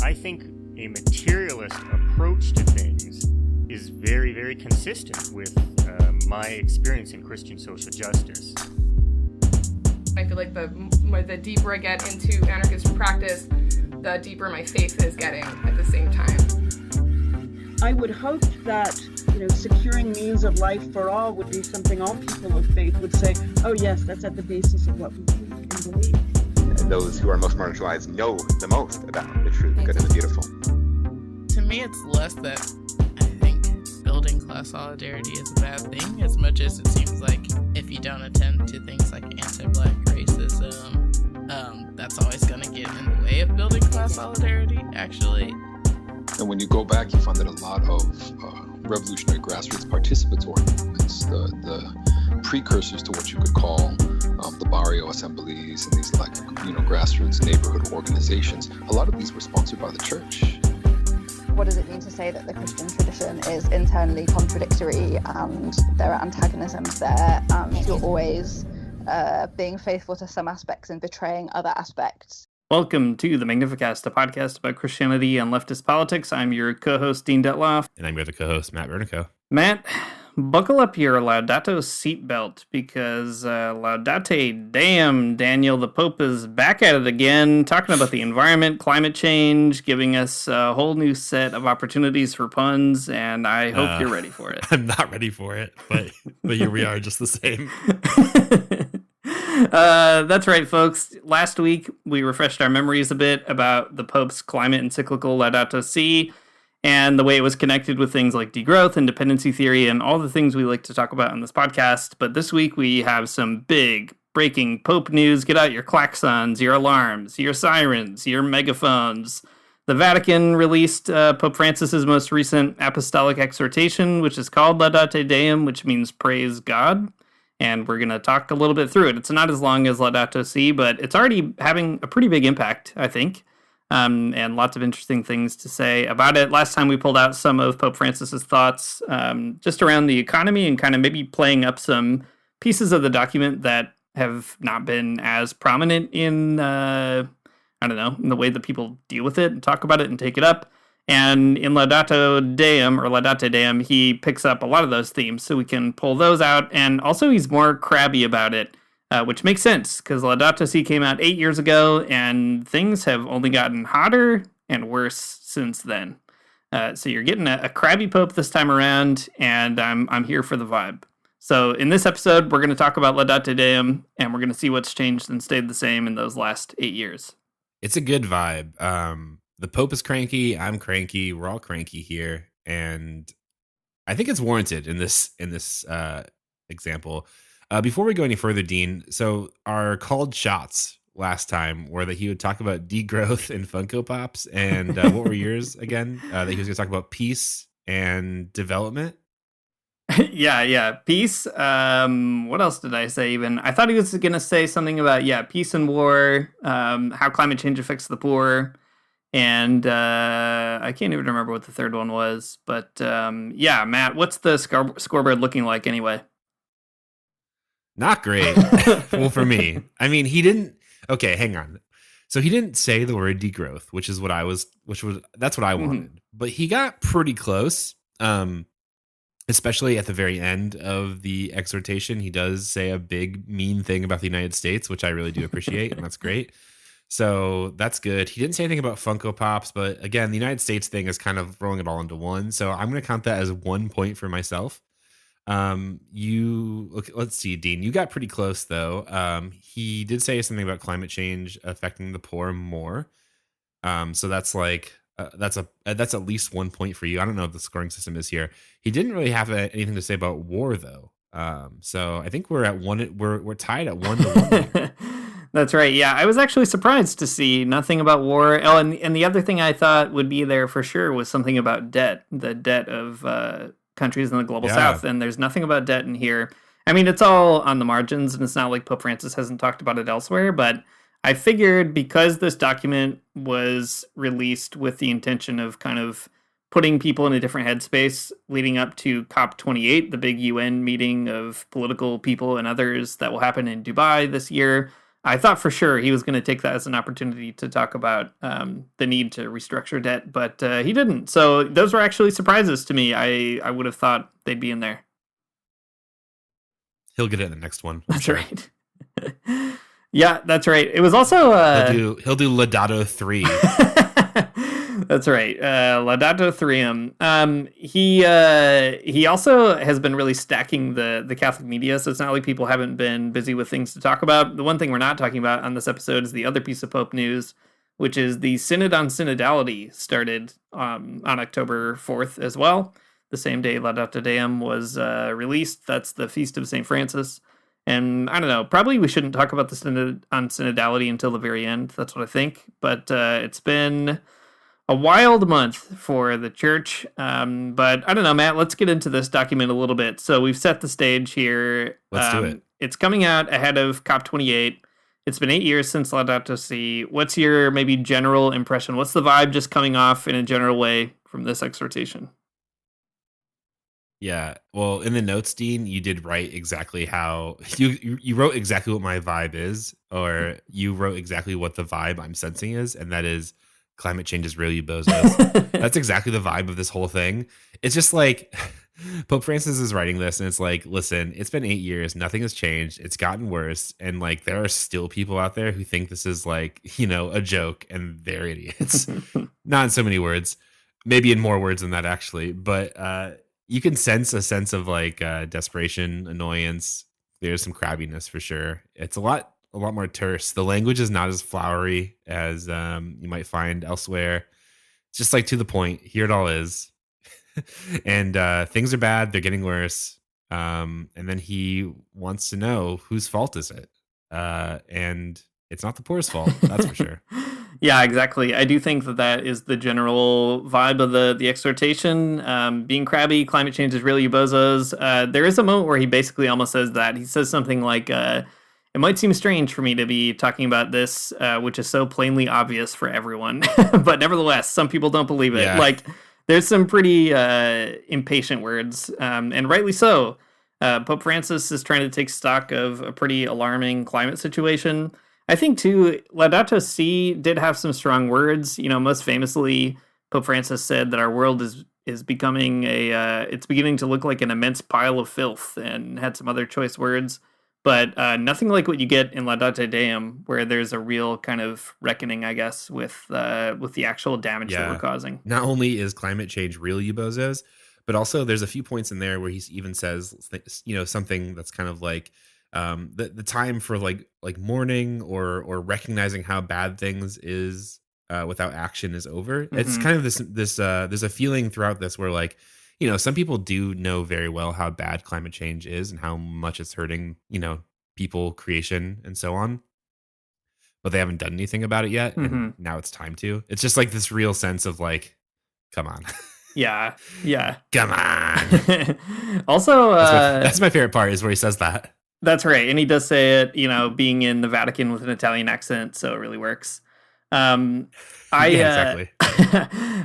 I think a materialist approach to things is very, very consistent with my experience in Christian social justice. I feel like the deeper I get into anarchist practice, the deeper my faith is getting at the same time. I would hope that, securing means of life for all would be something all people of faith would say, oh yes, that's at the basis of what we believe. Those who are most marginalized know the most about the true, the good, and the beautiful. To me, it's less that I think building class solidarity is a bad thing, as much as it seems like if you don't attend to things like anti-Black racism, that's always going to get in the way of building class solidarity, actually. And when you go back, you find that a lot of revolutionary grassroots participatory movements, the precursors to what you could call the barrio assemblies and these grassroots neighborhood organizations, a lot of these were sponsored by the church. What does it mean to say that the Christian tradition is internally contradictory and there are antagonisms there and you're always being faithful to some aspects and betraying other aspects? Welcome to the Magnificast, a podcast about Christianity and leftist politics. I'm your co-host, Dean Detloff. And I'm your other co-host, Matt Vernico. Matt, buckle up your Laudato seatbelt because Laudate Deum, Daniel, the Pope is back at it again, talking about the environment, climate change, giving us a whole new set of opportunities for puns, and I hope you're ready for it. I'm not ready for it, but here we are just the same. That's right, folks. Last week, we refreshed our memories a bit about the Pope's climate encyclical Laudato Si and the way it was connected with things like degrowth and dependency theory and all the things we like to talk about on this podcast. But this week, we have some big breaking Pope news. Get out your klaxons, your alarms, your sirens, your megaphones. The Vatican released Pope Francis's most recent apostolic exhortation, which is called Laudate Deum, which means praise God. And we're going to talk a little bit through it. It's not as long as Laudato Si, but it's already having a pretty big impact, I think, and lots of interesting things to say about it. Last time we pulled out some of Pope Francis's thoughts just around the economy and kind of maybe playing up some pieces of the document that have not been as prominent in, in the way that people deal with it and talk about it and take it up. And in Laudate Deum, he picks up a lot of those themes, so we can pull those out. And also, he's more crabby about it, which makes sense, because Laudato Si came out 8 years ago, and things have only gotten hotter and worse since then. So you're getting a crabby Pope this time around, and I'm here for the vibe. So in this episode, we're going to talk about Laudate Deum, and we're going to see what's changed and stayed the same in those last 8 years. It's a good vibe. The Pope is cranky. I'm cranky. We're all cranky here, and I think it's warranted in this example. Before we go any further, Dean, so our called shots last time were that he would talk about degrowth and Funko Pops, and what were yours again? That he was going to talk about peace and development. Yeah, peace. What else did I say? Even I thought he was going to say something about peace and war, how climate change affects the poor. And I can't even remember what the third one was. But Matt, what's the scoreboard looking like anyway? Not great. Well, for me. I mean, he didn't. Okay, hang on. So he didn't say the word degrowth, that's what I wanted. Mm-hmm. But he got pretty close. Especially at the very end of the exhortation, he does say a big mean thing about the United States, which I really do appreciate, and that's great. So that's good. He didn't say anything about Funko Pops, but again, the United States thing is kind of rolling it all into one. So I'm going to count that as 1 point for myself. Let's see, Dean, you got pretty close though. He did say something about climate change affecting the poor more. So that's that's at least 1 point for you. I don't know if the scoring system is here. He didn't really have anything to say about war though. So I think we're at one. We're tied at 1-1. That's right. Yeah, I was actually surprised to see nothing about war. Oh, and the other thing I thought would be there for sure was something about debt, the debt of countries in the global south. And there's nothing about debt in here. I mean, it's all on the margins, and it's not like Pope Francis hasn't talked about it elsewhere. But I figured because this document was released with the intention of kind of putting people in a different headspace leading up to COP28, the big UN meeting of political people and others that will happen in Dubai this year, I thought for sure he was going to take that as an opportunity to talk about the need to restructure debt, but he didn't. So those were actually surprises to me. I would have thought they'd be in there. He'll get it in the next one. That's right. Yeah, that's right. It was also he'll do Laudato 3. That's right. Laudato Deum. He also has been really stacking the Catholic media, so it's not like people haven't been busy with things to talk about. The one thing we're not talking about on this episode is the other piece of Pope news, which is the Synod on Synodality started on October 4th as well. The same day Laudate Deum was released. That's the Feast of St. Francis. And I don't know, probably we shouldn't talk about the Synod on Synodality until the very end. That's what I think. But it's been a wild month for the church. But I don't know, Matt, let's get into this document a little bit. So we've set the stage here. Let's do it. It's coming out ahead of COP28. It's been 8 years since Laudato Si. What's your maybe general impression? What's the vibe just coming off in a general way from this exhortation? Yeah, well, in the notes, Dean, you did write exactly how you wrote exactly what my vibe is, or you wrote exactly what the vibe I'm sensing is, and that is climate change is real, you bozos. That's exactly the vibe of this whole thing. It's just like Pope Francis is writing this, and it's like, listen, it's been 8 years, nothing has changed, it's gotten worse, and like there are still people out there who think this is like, a joke, and they're idiots. Not in so many words, maybe in more words than that actually, but you can sense a sense of like desperation, annoyance. There's some crabbiness for sure. It's a lot more terse. The language is not as flowery as you might find elsewhere. It's just like to the point. Here it all is. And things are bad. They're getting worse. And then he wants to know whose fault is it. And it's not the poor's fault. That's for sure. Yeah, exactly. I do think that is the general vibe of the exhortation. Being crabby, climate change is real, you bozos. There is a moment where he basically almost says that. He says something like, it might seem strange for me to be talking about this, which is so plainly obvious for everyone. But nevertheless, some people don't believe it. Yeah. Like, there's some pretty impatient words, and rightly so. Pope Francis is trying to take stock of a pretty alarming climate situation. I think, too, Laudato Si did have some strong words. Most famously, Pope Francis said that our world is becoming it's beginning to look like an immense pile of filth, and had some other choice words. But nothing like what you get in Laudate Deum, where there's a real kind of reckoning, I guess, with the actual damage that we're causing. Not only is climate change real, you bozos, but also there's a few points in there where he even says, something that's kind of like, the time for like mourning or recognizing how bad things is without action is over. Mm-hmm. It's kind of this there's a feeling throughout this where like, some people do know very well how bad climate change is and how much it's hurting, people, creation, and so on. But they haven't done anything about it yet. Mm-hmm. And now it's time to. It's just like this real sense of like, come on. Yeah. Come on. Also, that's my favorite part is where he says that. That's right. And he does say it, being in the Vatican with an Italian accent, so it really works. Exactly.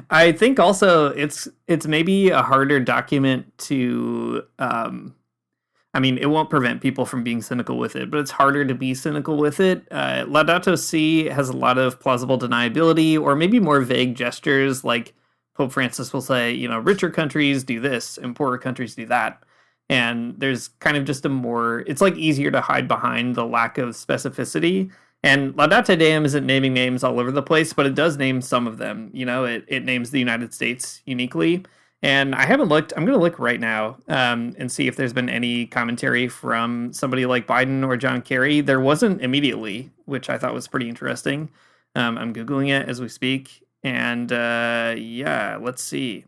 I think also it's maybe a harder document to, it won't prevent people from being cynical with it, but it's harder to be cynical with it. Laudato Si has a lot of plausible deniability, or maybe more vague gestures, like Pope Francis will say, richer countries do this and poorer countries do that. And there's kind of just it's like easier to hide behind the lack of specificity. And Laudate Deum isn't naming names all over the place, but it does name some of them. It names the United States uniquely. And I haven't looked. I'm going to look right now and see if there's been any commentary from somebody like Biden or John Kerry. There wasn't immediately, which I thought was pretty interesting. I'm Googling it as we speak. And let's see.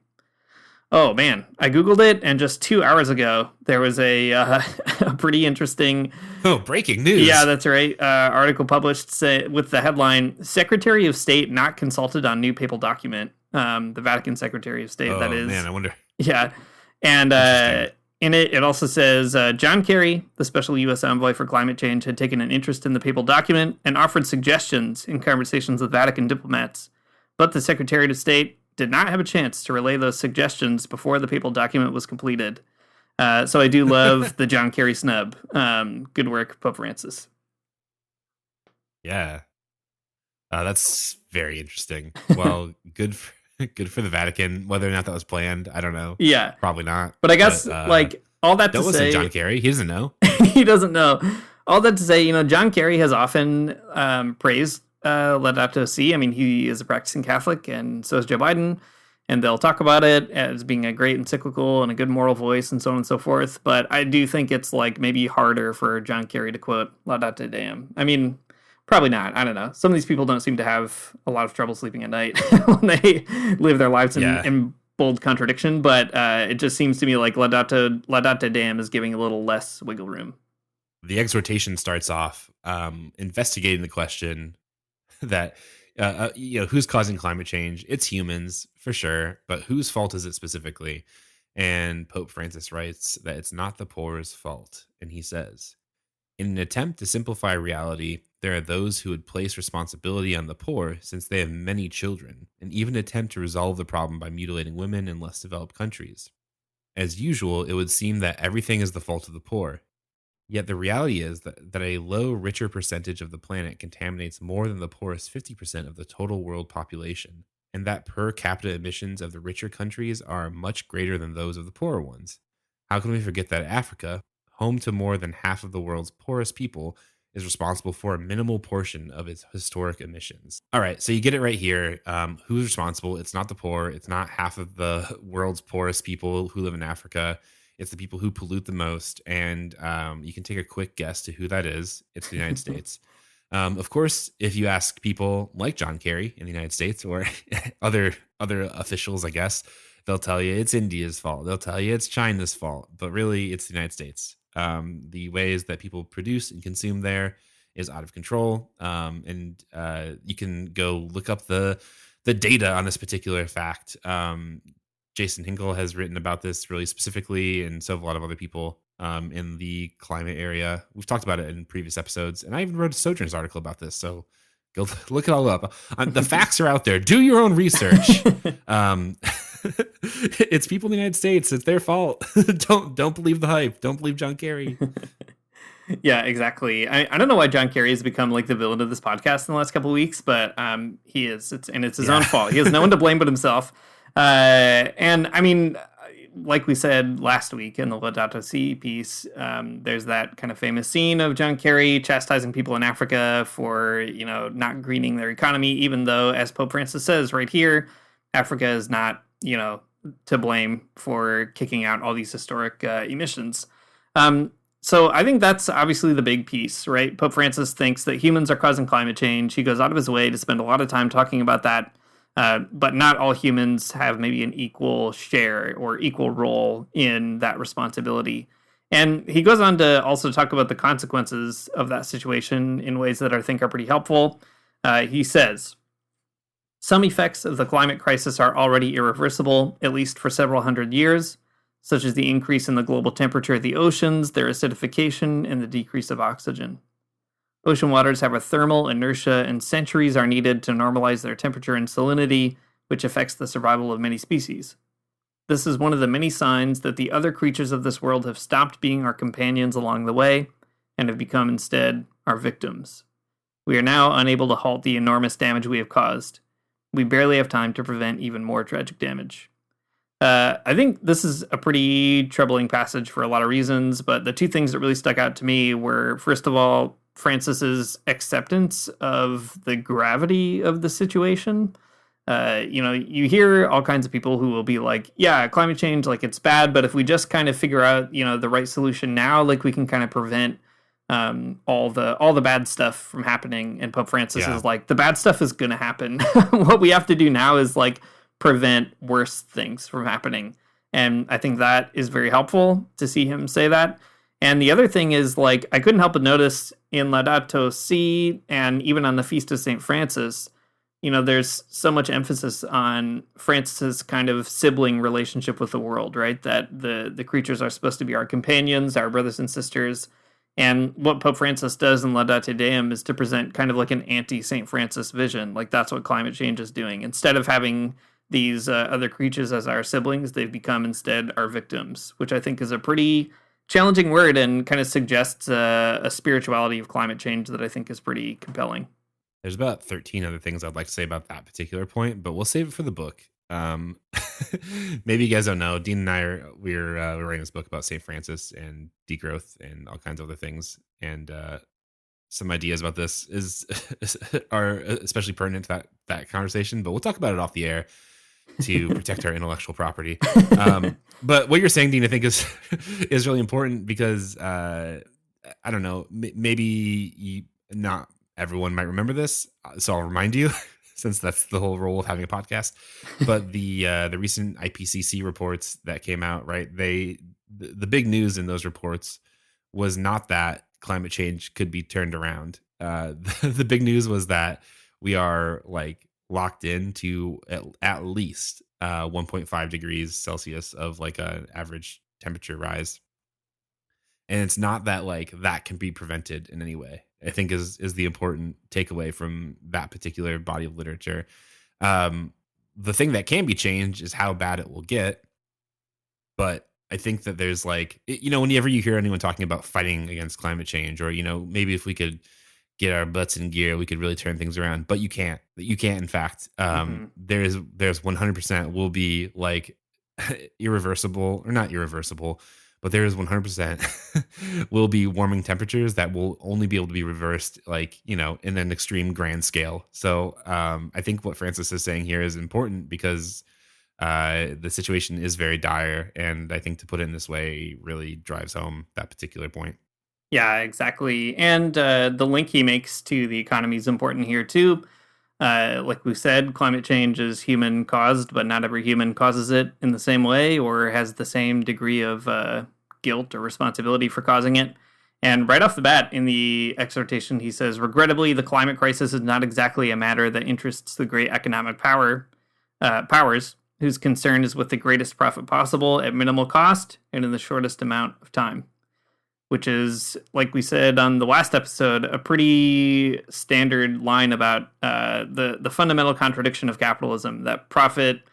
Oh, man, I Googled it, and just 2 hours ago, there was a pretty interesting... Oh, breaking news. Yeah, that's right. Article published with the headline, Secretary of State not consulted on new papal document. The Vatican Secretary of State, that is. Oh, man, I wonder. Yeah, and in it also says, John Kerry, the special U.S. envoy for climate change, had taken an interest in the papal document and offered suggestions in conversations with Vatican diplomats. But the Secretary of State did not have a chance to relay those suggestions before the papal document was completed. So I do love the John Kerry snub. Good work, Pope Francis. Yeah. That's very interesting. Well, good for the Vatican. Whether or not that was planned, I don't know. Yeah. Probably not. But I guess, like, all that to don't listen say... to John Kerry. He doesn't know. He doesn't know. All that to say, you know, John Kerry has often praised Laudato Si. I mean, he is a practicing Catholic, and so is Joe Biden. And they'll talk about it as being a great encyclical and a good moral voice and so on and so forth. But I do think it's, like, maybe harder for John Kerry to quote Laudate Deum. I mean... Probably not. I don't know. Some of these people don't seem to have a lot of trouble sleeping at night when they live their lives in bold contradiction. But it just seems to me like Laudate Deum is giving a little less wiggle room. The exhortation starts off investigating the question that, who's causing climate change? It's humans, for sure. But whose fault is it specifically? And Pope Francis writes that it's not the poor's fault. And he says, in an attempt to simplify reality, there are those who would place responsibility on the poor since they have many children, and even attempt to resolve the problem by mutilating women in less developed countries. As usual, it would seem that everything is the fault of the poor. Yet the reality is that a low, richer percentage of the planet contaminates more than the poorest 50% of the total world population, and that per capita emissions of the richer countries are much greater than those of the poorer ones. How can we forget that Africa, home to more than half of the world's poorest people, is responsible for a minimal portion of its historic emissions? All right, so you get it right here. Who's responsible? It's not the poor. It's not half of the world's poorest people who live in Africa. It's the people who pollute the most. And you can take a quick guess to who that is. It's the United States. Of course, if you ask people like John Kerry in the United States or other officials, I guess, they'll tell you it's India's fault. They'll tell you it's China's fault. But really, it's the United States. The ways that people produce and consume there is out of control. And you can go look up the data on this particular fact. Jason Hinkle has written about this really specifically, and so have a lot of other people in the climate area. We've talked about it in previous episodes, and I even wrote a Sojourn's article about this. So go look it all up. The facts are out there. Do your own research. It's people in the United States. It's their fault. Don't believe the hype. Don't believe John Kerry. Yeah, exactly. I don't know why John Kerry has become like the villain of this podcast in the last couple of weeks, but he is. It's his own fault. He has no one to blame but himself. And I mean, like we said last week in the Laudato Si piece, there's that kind of famous scene of John Kerry chastising people in Africa for, not greening their economy, even though, as Pope Francis says right here, Africa is not, to blame for kicking out all these historic emissions. So I think that's obviously the big piece, right? Pope Francis thinks that humans are causing climate change. He goes out of his way to spend a lot of time talking about that. But not all humans have maybe an equal share or equal role in that responsibility. And he goes on to also talk about the consequences of that situation in ways that I think are pretty helpful. He says, some effects of the climate crisis are already irreversible, at least for several hundred years, such as the increase in the global temperature of the oceans, their acidification, and the decrease of oxygen. Ocean waters have a thermal inertia, and centuries are needed to normalize their temperature and salinity, which affects the survival of many species. This is one of the many signs that the other creatures of this world have stopped being our companions along the way, and have become instead our victims. We are now unable to halt the enormous damage we have caused. We barely have time to prevent even more tragic damage. I think this is a pretty troubling passage for a lot of reasons, but the two things that really stuck out to me were, first of all, Francis's acceptance of the gravity of the situation. You hear all kinds of people who will be like, yeah, climate change, like it's bad, but if we just kind of figure out, the right solution now, like we can kind of prevent all the bad stuff from happening. And Pope Francis is like, the bad stuff is going to happen. What we have to do now is like prevent worse things from happening. And I think that is very helpful to see him say that. And the other thing is, like, I couldn't help but notice in Laudato Si and even on the Feast of St. Francis, there's so much emphasis on Francis's kind of sibling relationship with the world, right? That the creatures are supposed to be our companions, our brothers and sisters. And what Pope Francis does in Laudate Deum is to present kind of like an anti-St. Francis vision. Like, that's what climate change is doing. Instead of having these other creatures as our siblings, they've become instead our victims, which I think is a pretty challenging word and kind of suggests a spirituality of climate change that I think is pretty compelling. There's about 13 other things I'd like to say about that particular point, but we'll save it for the book. Maybe you guys don't know, Dean and I we're writing this book about St. Francis and degrowth and all kinds of other things, and some ideas about this are especially pertinent to that conversation, but we'll talk about it off the air to protect our intellectual property. But what you're saying, Dean, I think is really important because I don't know, maybe not everyone might remember this, so I'll remind you, since that's the whole role of having a podcast. But the recent IPCC reports that came out, right? The big news in those reports was not that climate change could be turned around. The big news was that we are like locked into at least 1.5 degrees Celsius of like an average temperature rise. And it's not that like that can be prevented in any way, I think is the important takeaway from that particular body of literature. The thing that can be changed is how bad it will get. But I think that there's like, whenever you hear anyone talking about fighting against climate change, or, maybe if we could get our butts in gear, we could really turn things around, but you can't, in fact. There's 100% will be like irreversible, or not irreversible, but there is 100% will be warming temperatures that will only be able to be reversed, like, in an extreme grand scale. So I think what Francis is saying here is important because the situation is very dire. And I think to put it in this way really drives home that particular point. Yeah, exactly. And the link he makes to the economy is important here too. Like we said, climate change is human caused, but not every human causes it in the same way or has the same degree of guilt or responsibility for causing it. And right off the bat in the exhortation, he says, regrettably, the climate crisis is not exactly a matter that interests the great economic powers, whose concern is with the greatest profit possible at minimal cost and in the shortest amount of time. Which is, like we said on the last episode, a pretty standard line about the fundamental contradiction of capitalism, that profit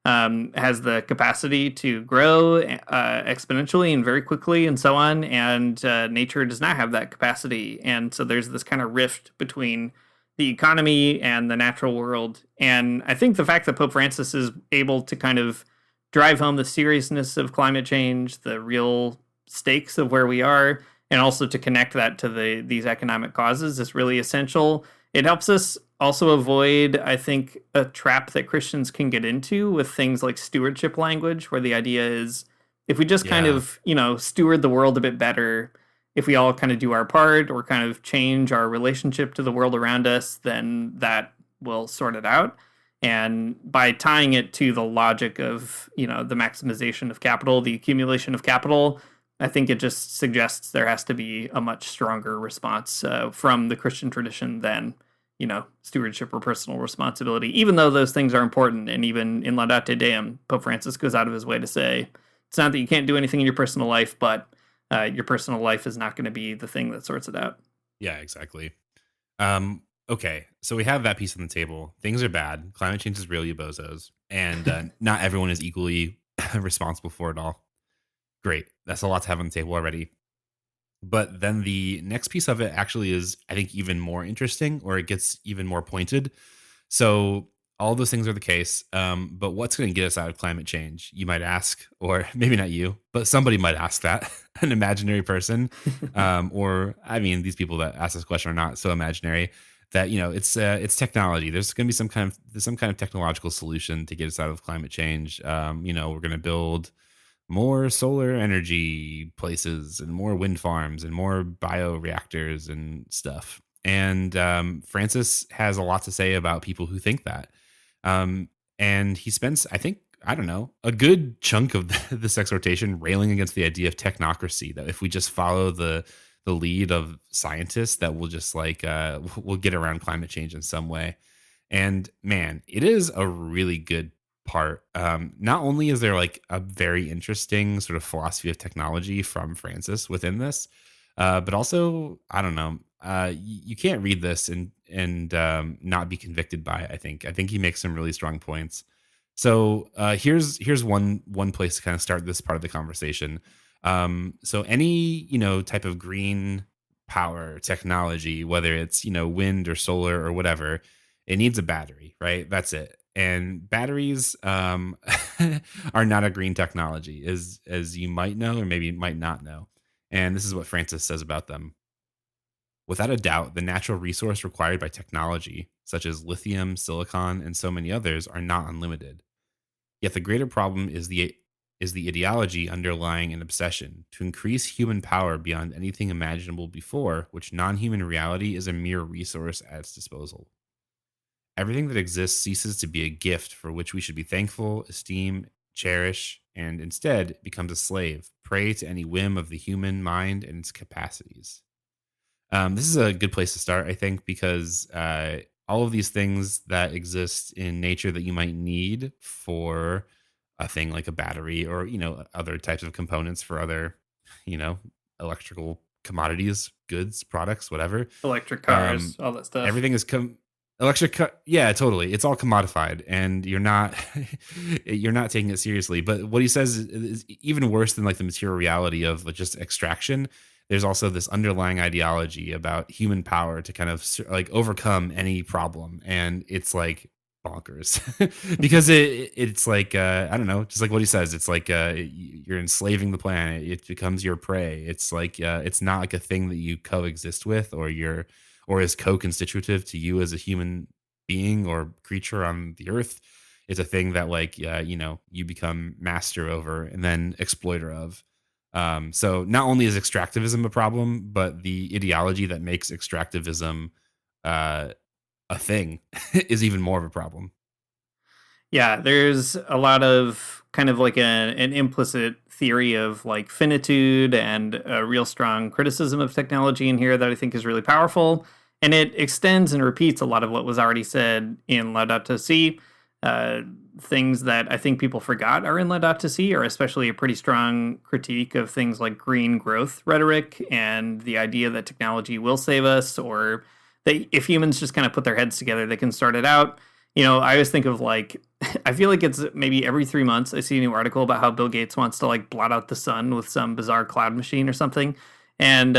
has the capacity to grow exponentially and very quickly and so on, and nature does not have that capacity. And so there's this kind of rift between the economy and the natural world. And I think the fact that Pope Francis is able to kind of drive home the seriousness of climate change, the real stakes of where we are, and also to connect that to these economic causes is really essential. It helps us also avoid, I think, a trap that Christians can get into with things like stewardship language, where the idea is if we just kind of, steward the world a bit better, if we all kind of do our part or kind of change our relationship to the world around us, then that will sort it out. And by tying it to the logic of, the maximization of capital, the accumulation of capital, I think it just suggests there has to be a much stronger response from the Christian tradition than, stewardship or personal responsibility, even though those things are important. And even in Laudate Deum, Pope Francis goes out of his way to say, it's not that you can't do anything in your personal life, but your personal life is not going to be the thing that sorts it out. Yeah, exactly. Okay, so we have that piece on the table. Things are bad. Climate change is real, you bozos. And not everyone is equally responsible for it all. Great. That's a lot to have on the table already. But then the next piece of it actually is, I think, even more interesting, or it gets even more pointed. So all those things are the case. But what's going to get us out of climate change, you might ask, or maybe not you, but somebody might ask that, an imaginary person. These people that ask this question are not so imaginary that, it's technology. There's going to be some kind of technological solution to get us out of climate change. We're going to build more solar energy places and more wind farms and more bioreactors and stuff. And Francis has a lot to say about people who think that. And he spends, I think, a good chunk of this exhortation railing against the idea of technocracy, that if we just follow the lead of scientists, that we'll just we'll get around climate change in some way. And man, it is a really good part. Not only is there like a very interesting sort of philosophy of technology from Francis within this, but also, you can't read this and not be convicted by it. I think he makes some really strong points. So here's one place to kind of start this part of the conversation. So any type of green power technology, whether it's, wind or solar or whatever, it needs a battery, right? That's it. And batteries are not a green technology, as you might know, or maybe you might not know. And this is what Francis says about them. Without a doubt, the natural resource required by technology, such as lithium, silicon, and so many others, are not unlimited. Yet the greater problem is the ideology underlying an obsession to increase human power beyond anything imaginable before, which non-human reality is a mere resource at its disposal. Everything that exists ceases to be a gift for which we should be thankful, esteem, cherish, and instead becomes a slave, prey to any whim of the human mind and its capacities. This is a good place to start, I think, because all of these things that exist in nature that you might need for a thing like a battery or, other types of components for other, electrical commodities, goods, products, whatever. Electric cars, all that stuff. Everything is yeah, totally. It's all commodified, and you're not taking it seriously. But what he says is even worse than like the material reality of just extraction. There's also this underlying ideology about human power to kind of like overcome any problem, and it's like bonkers because it's like I don't know, just like what he says. It's like you're enslaving the planet. It becomes your prey. It's like it's not like a thing that you coexist with or is co-constitutive to you as a human being or creature on the earth. It's a thing that like, you become master over and then exploiter of. So not only is extractivism a problem, but the ideology that makes extractivism a thing is even more of a problem. Yeah, there's a lot of kind of like an implicit theory of like finitude and a real strong criticism of technology in here that I think is really powerful. And it extends and repeats a lot of what was already said in Laudato Si. Things that I think people forgot are in Laudato Si are especially a pretty strong critique of things like green growth rhetoric and the idea that technology will save us, or that if humans just kind of put their heads together, they can start it out. I always think of like, I feel like it's maybe every 3 months I see a new article about how Bill Gates wants to like blot out the sun with some bizarre cloud machine or something. And,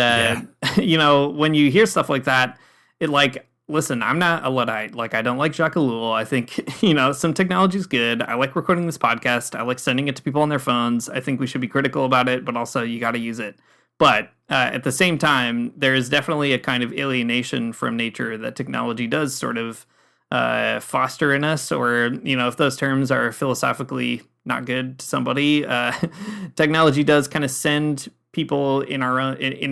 when you hear stuff like that, it like, listen, I'm not a Luddite. Like, I don't like Jacques Ellul. I think, some technology is good. I like recording this podcast. I like sending it to people on their phones. I think we should be critical about it, but also you got to use it. But at the same time, there is definitely a kind of alienation from nature that technology does sort of foster in us, or, if those terms are philosophically not good to somebody, technology does kind of send people in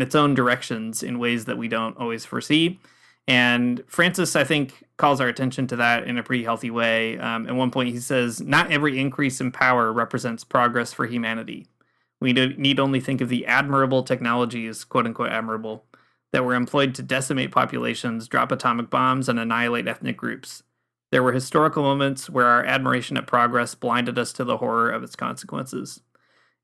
its own directions in ways that we don't always foresee. And Francis, I think, calls our attention to that in a pretty healthy way. At one point, he says, not every increase in power represents progress for humanity. We need only think of the admirable technologies, quote unquote admirable, that were employed to decimate populations, drop atomic bombs, and annihilate ethnic groups. There were historical moments where our admiration at progress blinded us to the horror of its consequences.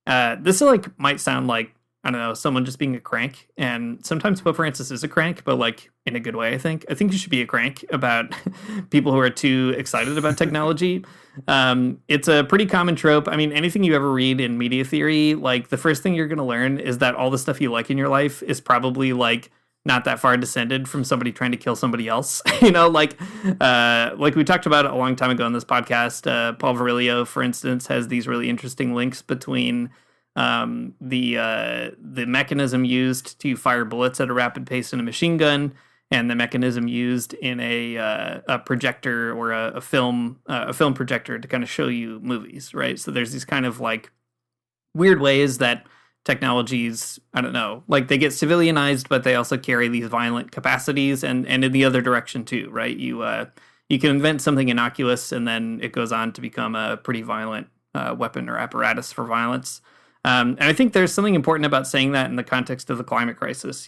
This might sound like, I don't know, someone just being a crank. And sometimes Pope Francis is a crank, but like in a good way, I think. I think you should be a crank about people who are too excited about technology. It's a pretty common trope. I mean, anything you ever read in media theory, like the first thing you're going to learn is that all the stuff you like in your life is probably like not that far descended from somebody trying to kill somebody else. Like we talked about a long time ago on this podcast, Paul Virilio, for instance, has these really interesting links between the mechanism used to fire bullets at a rapid pace in a machine gun and the mechanism used in a projector or a film projector to kind of show you movies, right? So there's these kind of like weird ways that technologies, I don't know, like they get civilianized, but they also carry these violent capacities, and in the other direction too, right? You can invent something innocuous and then it goes on to become a pretty violent weapon or apparatus for violence. And I think there's something important about saying that in the context of the climate crisis,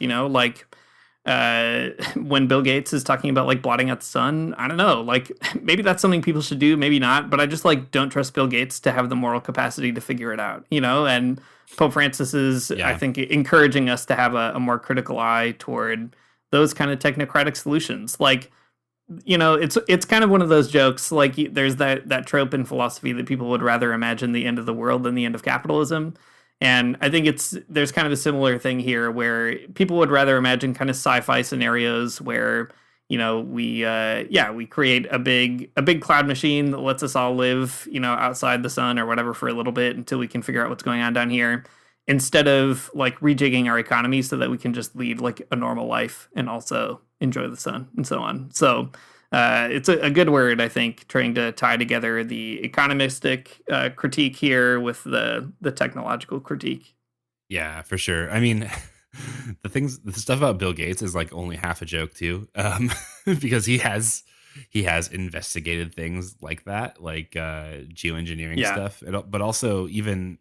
when Bill Gates is talking about like blotting out the sun, I don't know, like maybe that's something people should do, maybe not, but I just like don't trust Bill Gates to have the moral capacity to figure it out, and Pope Francis is, I think, encouraging us to have a more critical eye toward those kind of technocratic solutions. Like, it's kind of one of those jokes, like there's that trope in philosophy that people would rather imagine the end of the world than the end of capitalism. And I think there's kind of a similar thing here where people would rather imagine kind of sci-fi scenarios where, we create a big cloud machine that lets us all live, outside the sun or whatever for a little bit until we can figure out what's going on down here, instead of like rejigging our economy so that we can just lead like a normal life and also enjoy the sun and so on. So it's a good word, I think, trying to tie together the economistic critique here with the technological critique. Yeah, for sure. I mean, the stuff about Bill Gates is like only half a joke too, because he has investigated things like that, like geoengineering stuff, but also even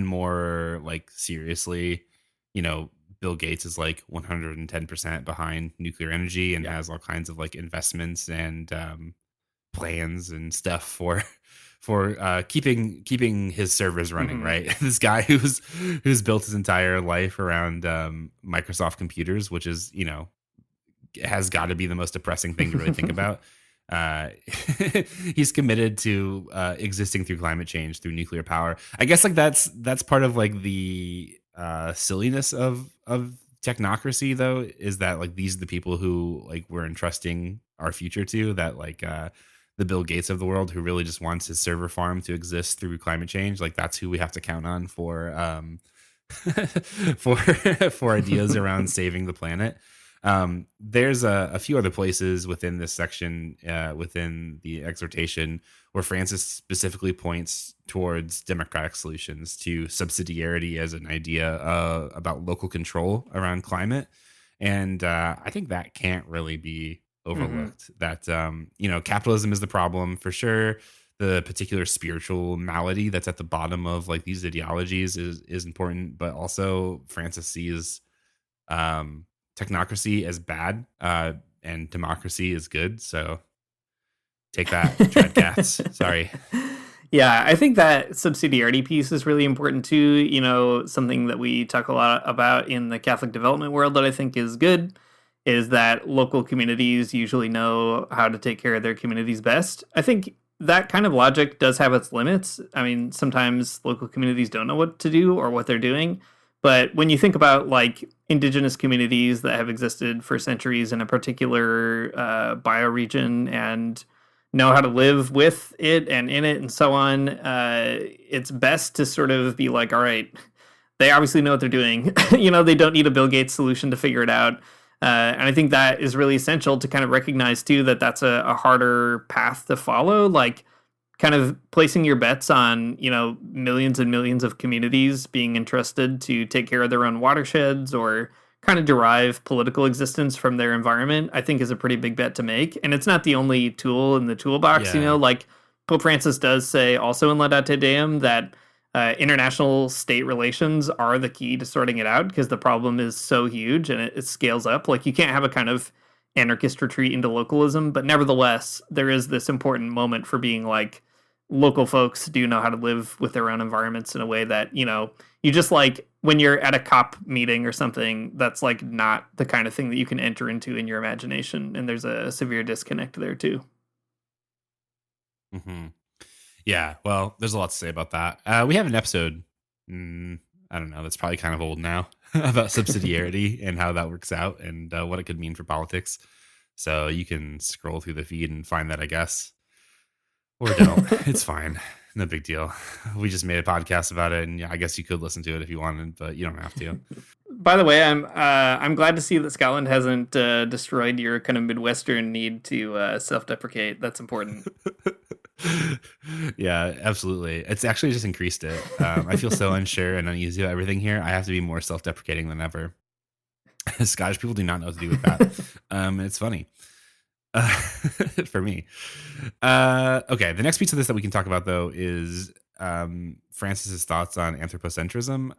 more like seriously, Bill Gates is like 110% behind nuclear energy and has all kinds of like investments and plans and stuff for keeping his servers running, right? This guy who's built his entire life around Microsoft computers, which is, has got to be the most depressing thing to really think about. He's committed to existing through climate change, through nuclear power. I guess like that's part of like the silliness of technocracy, though, is that like these are the people who like we're entrusting our future to, that like the Bill Gates of the world, who really just wants his server farm to exist through climate change. Like that's who we have to count on for for ideas around saving the planet. There's a few other places within this section, within the exhortation, where Francis specifically points towards democratic solutions, to subsidiarity as an idea about local control around climate. And I think that can't really be overlooked. That, capitalism is the problem for sure. The particular spiritual malady that's at the bottom of like these ideologies is important, but also Francis sees technocracy as bad, and democracy is good. So take that, Tread Cats. Sorry. Yeah, I think that subsidiarity piece is really important too. Something that we talk a lot about in the Catholic development world that I think is good is that local communities usually know how to take care of their communities best. I think that kind of logic does have its limits. I mean, sometimes local communities don't know what to do or what they're doing. But when you think about like indigenous communities that have existed for centuries in a particular bioregion and know how to live with it and in it and so on, it's best to sort of be like, all right, they obviously know what they're doing. They don't need a Bill Gates solution to figure it out. And I think that is really essential to kind of recognize too that that's a harder path to follow. Like, kind of placing your bets on, millions and millions of communities being entrusted to take care of their own watersheds or kind of derive political existence from their environment, I think is a pretty big bet to make. And it's not the only tool in the toolbox, like Pope Francis does say also in Laudate Deum that international state relations are the key to sorting it out, because the problem is so huge and it scales up. Like, you can't have a kind of anarchist retreat into localism, but nevertheless, there is this important moment for being like, local folks do know how to live with their own environments in a way that, you just like when you're at a COP meeting or something, that's like not the kind of thing that you can enter into in your imagination. And there's a severe disconnect there too. Yeah, well, there's a lot to say about that. We have an episode, I don't know, that's probably kind of old now, about subsidiarity and how that works out and what it could mean for politics. So you can scroll through the feed and find that, I guess. Or don't. It's fine. No big deal. We just made a podcast about it, and yeah, I guess you could listen to it if you wanted, but you don't have to. By the way, I'm glad to see that Scotland hasn't destroyed your kind of Midwestern need to self-deprecate. That's important. Yeah, absolutely. It's actually just increased it. I feel so unsure and uneasy about everything here. I have to be more self-deprecating than ever. Scottish people do not know what to do with that. It's funny. For me. Okay, the next piece of this that we can talk about, though, is Francis's thoughts on anthropocentrism.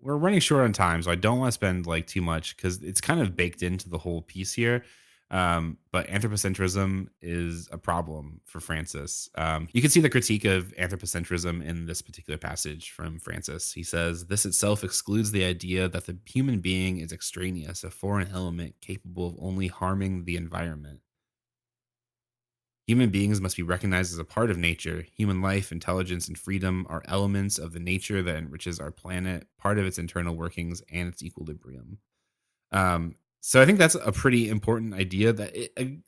We're running short on time, so I don't want to spend like too much because it's kind of baked into the whole piece here. But anthropocentrism is a problem for Francis. You can see the critique of anthropocentrism in this particular passage from Francis. He says, "This itself excludes the idea that the human being is extraneous, a foreign element capable of only harming the environment. Human beings must be recognized as a part of nature. Human life, intelligence, and freedom are elements of the nature that enriches our planet, part of its internal workings and its equilibrium. So I think that's a pretty important idea that,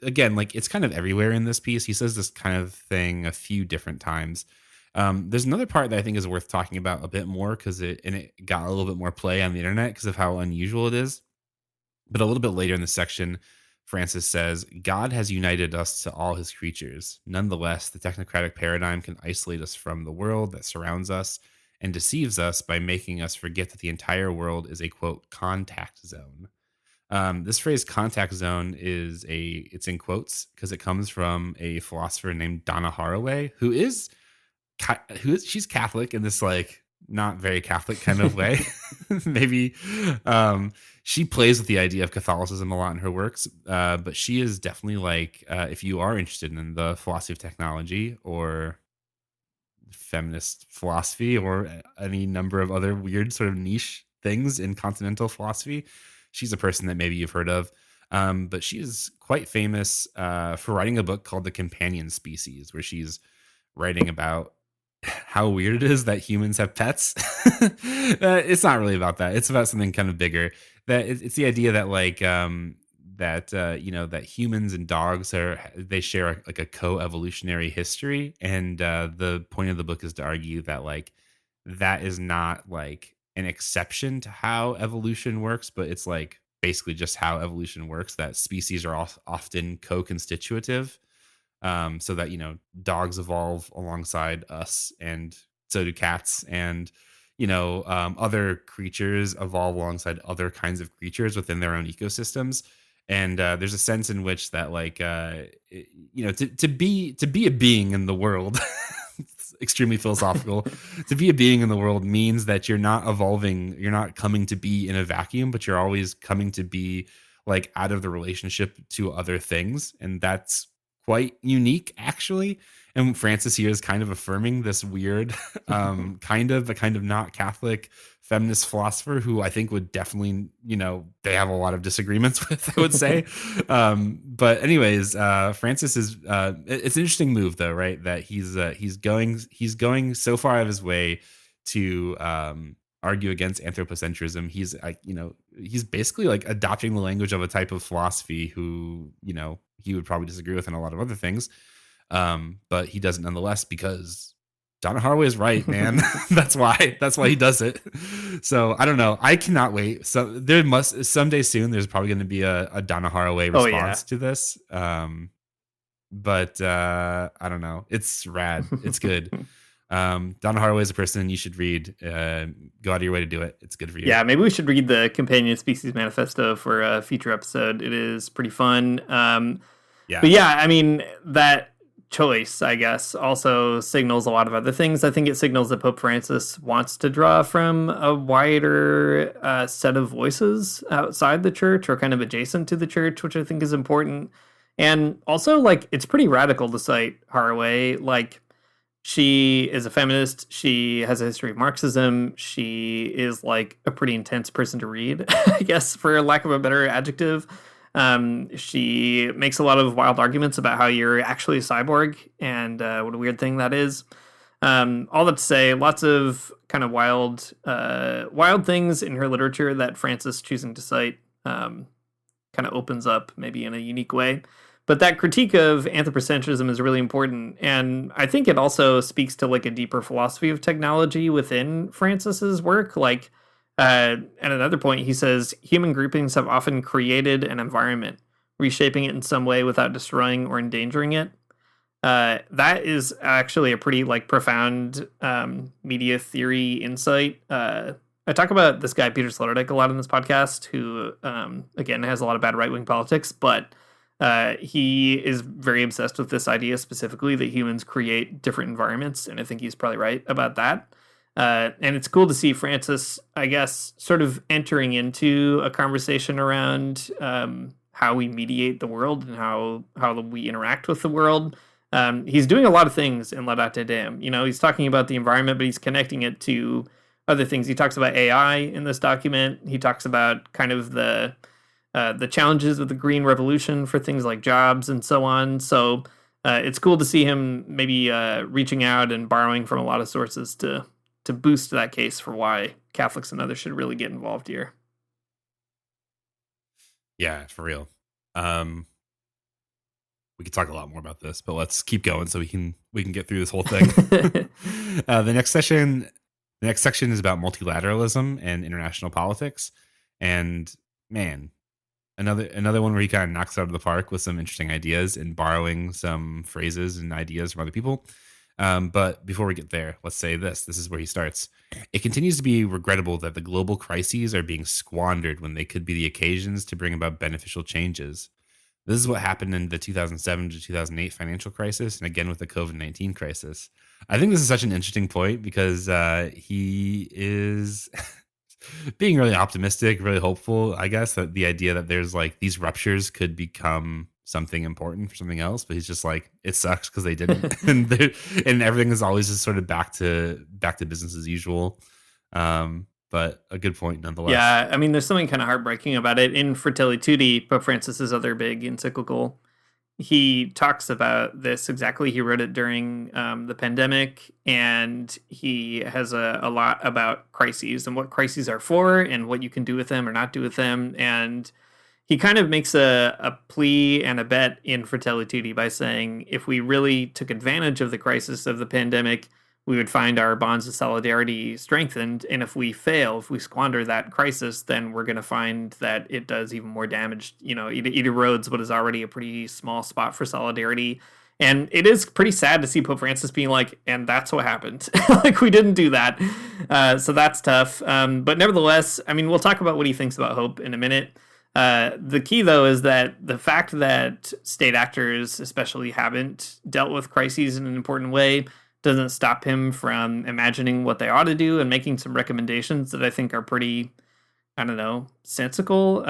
again, like it's kind of everywhere in this piece. He says this kind of thing a few different times. There's another part that I think is worth talking about a bit more because it got a little bit more play on the internet because of how unusual it is. But a little bit later in the section, Francis says, God has united us to all his creatures. Nonetheless, the technocratic paradigm can isolate us from the world that surrounds us and deceives us by making us forget that the entire world is a, quote, contact zone. This phrase contact zone it's in quotes because it comes from a philosopher named Donna Haraway, she's Catholic in this like not very Catholic kind of way. Maybe she plays with the idea of Catholicism a lot in her works, but she is definitely like if you are interested in the philosophy of technology or feminist philosophy or any number of other weird sort of niche things in continental philosophy, she's a person that maybe you've heard of. But she is quite famous for writing a book called The Companion Species, where she's writing about how weird it is that humans have pets. It's not really about that. It's about something kind of bigger. That it's the idea that like that humans and dogs they share like a co-evolutionary history, and the point of the book is to argue that like that is not like an exception to how evolution works, but it's like basically just how evolution works, that species are often co-constitutive. So that, dogs evolve alongside us, and so do cats, and, other creatures evolve alongside other kinds of creatures within their own ecosystems. And there's a sense in which that, like, to be a being in the world, it's extremely philosophical. To be a being in the world means that you're not evolving, you're not coming to be in a vacuum, but you're always coming to be like out of the relationship to other things, and that's quite unique, actually. And Francis here is kind of affirming this weird, kind of not Catholic feminist philosopher who I think would definitely, they have a lot of disagreements with, I would say. But anyways, Francis is, it's an interesting move though, right? That he's going so far out of his way to argue against anthropocentrism. He's he's basically like adopting the language of a type of philosophy who, he would probably disagree with in a lot of other things. But he does it nonetheless because Donna Haraway is right, man. That's why he does it. So I don't know. I cannot wait. So there must someday soon, there's probably going to be a Donna Haraway response to this. But I don't know. It's rad. It's good. Donna Haraway is a person you should read. Go out of your way to do it. It's good for you. Yeah, maybe we should read the Companion Species Manifesto for a future episode. It is pretty fun. But yeah, I mean, that choice, I guess, also signals a lot of other things. I think it signals that Pope Francis wants to draw from a wider set of voices outside the church or kind of adjacent to the church, which I think is important. And also, like, it's pretty radical to cite Haraway. Like, she is a feminist. She has a history of Marxism. She is like a pretty intense person to read, I guess, for lack of a better adjective. She makes a lot of wild arguments about how you're actually a cyborg and what a weird thing that is. All that to say, lots of kind of wild things in her literature that Francis choosing to cite kind of opens up maybe in a unique way. But that critique of anthropocentrism is really important. And I think it also speaks to like a deeper philosophy of technology within Francis's work. Like, at another point, he says, human groupings have often created an environment, reshaping it in some way without destroying or endangering it. That is actually a pretty like profound media theory insight. I talk about this guy, Peter Sloterdijk, a lot in this podcast, who, again, has a lot of bad right-wing politics, but he is very obsessed with this idea specifically that humans create different environments, and I think he's probably right about that. And it's cool to see Francis, I guess, sort of entering into a conversation around how we mediate the world and how we interact with the world. He's doing a lot of things in Laudate Deum. He's talking about the environment, but he's connecting it to other things. He talks about AI in this document. He talks about kind of the challenges of the green revolution for things like jobs and so on. So it's cool to see him maybe reaching out and borrowing from a lot of sources to boost that case for why Catholics and others should really get involved here. Yeah, for real. We could talk a lot more about this, but let's keep going so we can get through this whole thing. The next section is about multilateralism and international politics, and man, another one where he kind of knocks it out of the park with some interesting ideas and borrowing some phrases and ideas from other people. But before we get there, let's say this. This is where he starts. It continues to be regrettable that the global crises are being squandered when they could be the occasions to bring about beneficial changes. This is what happened in the 2007 to 2008 financial crisis, and again with the COVID-19 crisis. I think this is such an interesting point because he is being really optimistic, really hopeful, I guess, that the idea that there's like these ruptures could become something important for something else, but he's just like, it sucks because they didn't, and everything is always just sort of back to business as usual. But a good point nonetheless. Yeah, I mean, there's something kind of heartbreaking about it. In Fratelli Tutti, Pope Francis's other big encyclical, he talks about this exactly. He wrote it during the pandemic, and he has a lot about crises and what crises are for and what you can do with them or not do with them. And he kind of makes a plea and a bet in Fratelli Tutti by saying, if we really took advantage of the crisis of the pandemic, we would find our bonds of solidarity strengthened. And if we fail, if we squander that crisis, then we're going to find that it does even more damage. You know, it erodes what is already a pretty small spot for solidarity. And it is pretty sad to see Pope Francis being like, and that's what happened. Like, we didn't do that. So that's tough. But nevertheless, I mean, we'll talk about what he thinks about hope in a minute. The key, though, is that the fact that state actors especially haven't dealt with crises in an important way doesn't stop him from imagining what they ought to do and making some recommendations that I think are pretty, I don't know, sensical.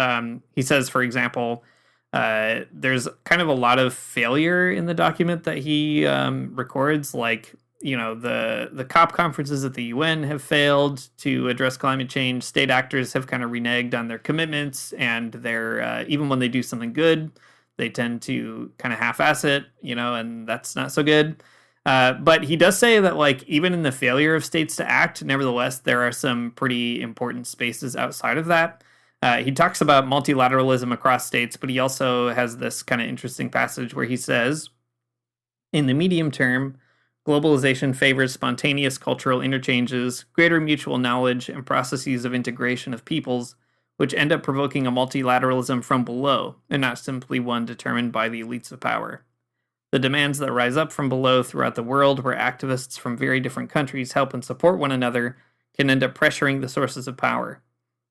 He says, for example, there's kind of a lot of failure in the document that he records, like, you know, the COP conferences at the UN have failed to address climate change. State actors have kind of reneged on their commitments, and they're even when they do something good, they tend to kind of half-ass it, you know, and that's not so good. But he does say that, like, even in the failure of states to act, nevertheless, there are some pretty important spaces outside of that. He talks about multilateralism across states, but he also has this kind of interesting passage where he says, in the medium term, globalization favors spontaneous cultural interchanges, greater mutual knowledge, and processes of integration of peoples, which end up provoking a multilateralism from below, and not simply one determined by the elites of power. The demands that rise up from below throughout the world, where activists from very different countries help and support one another, can end up pressuring the sources of power.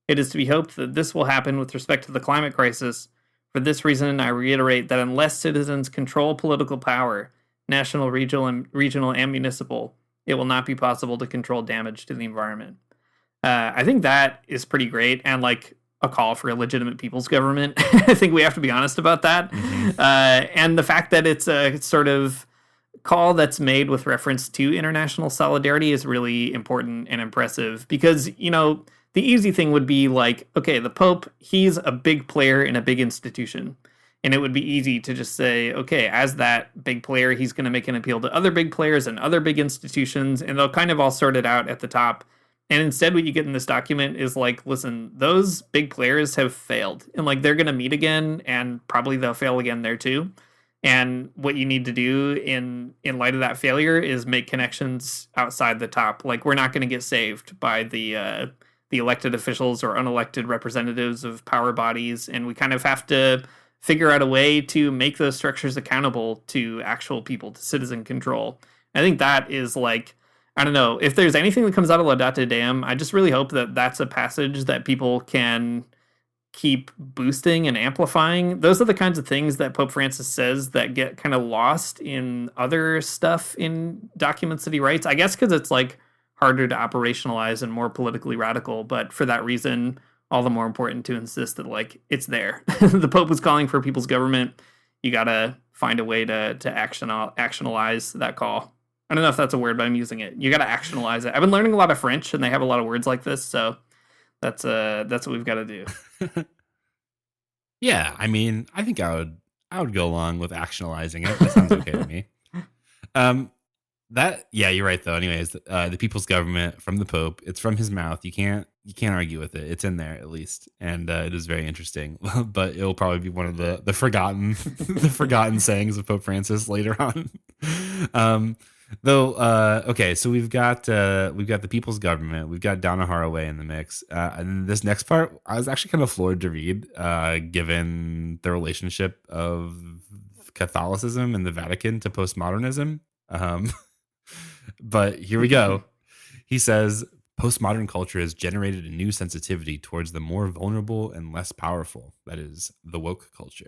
It is to be hoped that this will happen with respect to the climate crisis. For this reason, I reiterate that unless citizens control political power, national, regional, and municipal, it will not be possible to control damage to the environment. I think that is pretty great, and like a call for a legitimate people's government. I think we have to be honest about that. Mm-hmm. And the fact that it's a sort of call that's made with reference to international solidarity is really important and impressive, because, you know, the easy thing would be like, okay, the Pope, he's a big player in a big institution. And it would be easy to just say, okay, as that big player, he's going to make an appeal to other big players and other big institutions, and they'll kind of all sort it out at the top. And instead, what you get in this document is like, listen, those big players have failed, and like they're going to meet again, and probably they'll fail again there too. And what you need to do in light of that failure is make connections outside the top. Like, we're not going to get saved by the elected officials or unelected representatives of power bodies, and we kind of have to figure out a way to make those structures accountable to actual people, to citizen control. I think that is like, I don't know, if there's anything that comes out of Laudate Deum, I just really hope that that's a passage that people can keep boosting and amplifying. Those are the kinds of things that Pope Francis says that get kind of lost in other stuff in documents that he writes. I guess because it's like harder to operationalize and more politically radical, but for that reason, all the more important to insist that, like, it's there. The Pope was calling for people's government. You got to find a way to actionalize that call. I don't know if that's a word, but I'm using it. You got to actionalize it. I've been learning a lot of French, and they have a lot of words like this, so that's what we've got to do. Yeah, I mean, I think I would I would go along with actionalizing it. That sounds okay to me. You're right though. Anyways, the people's government from the Pope, it's from his mouth. You can't argue with it. It's in there at least, and it is very interesting. But it'll probably be one of the forgotten the forgotten sayings of Pope Francis later on. Okay, so we've got the people's government. We've got Donna Haraway in the mix, and this next part I was actually kind of floored to read, given the relationship of Catholicism and the Vatican to postmodernism. But here we go. He says, postmodern culture has generated a new sensitivity towards the more vulnerable and less powerful, that is, the woke culture.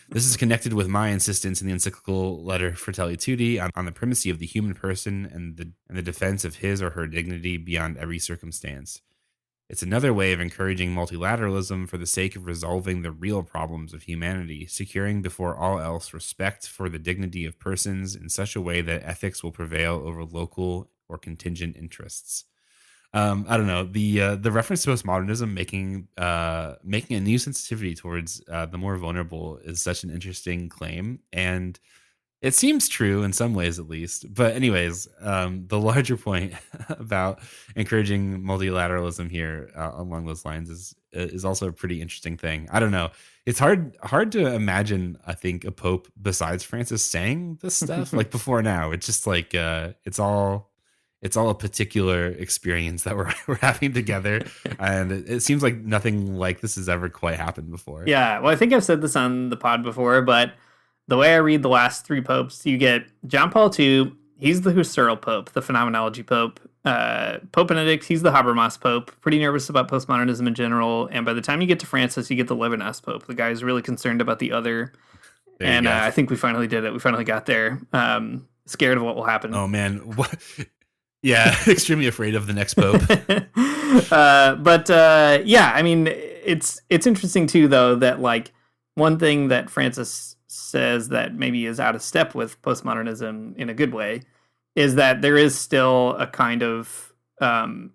This is connected with my insistence in the encyclical letter Fratelli Tutti on the primacy of the human person and the defense of his or her dignity beyond every circumstance. It's another way of encouraging multilateralism for the sake of resolving the real problems of humanity, securing before all else respect for the dignity of persons in such a way that ethics will prevail over local or contingent interests. I don't know, the reference to postmodernism making a new sensitivity towards the more vulnerable is such an interesting claim, and it seems true in some ways, at least. But anyways, the larger point about encouraging multilateralism here along those lines is also a pretty interesting thing. I don't know. It's hard to imagine, I think, a pope besides Francis saying this stuff like before now. It's just like it's all a particular experience that we're having together, and it seems like nothing like this has ever quite happened before. Yeah, well, I think I've said this on the pod before, but the way I read the last three popes, you get John Paul II, he's the Husserl Pope, the phenomenology Pope. Pope Benedict, he's the Habermas Pope, pretty nervous about postmodernism in general. And by the time you get to Francis, you get the Levinas Pope, the guy who's really concerned about the other. And I think we finally did it. We finally got there. Scared of what will happen. Oh, man. What? Yeah, extremely afraid of the next Pope. Yeah, I mean, it's interesting, too, though, that, like, one thing that Francis says that maybe is out of step with postmodernism in a good way is that there is still a kind of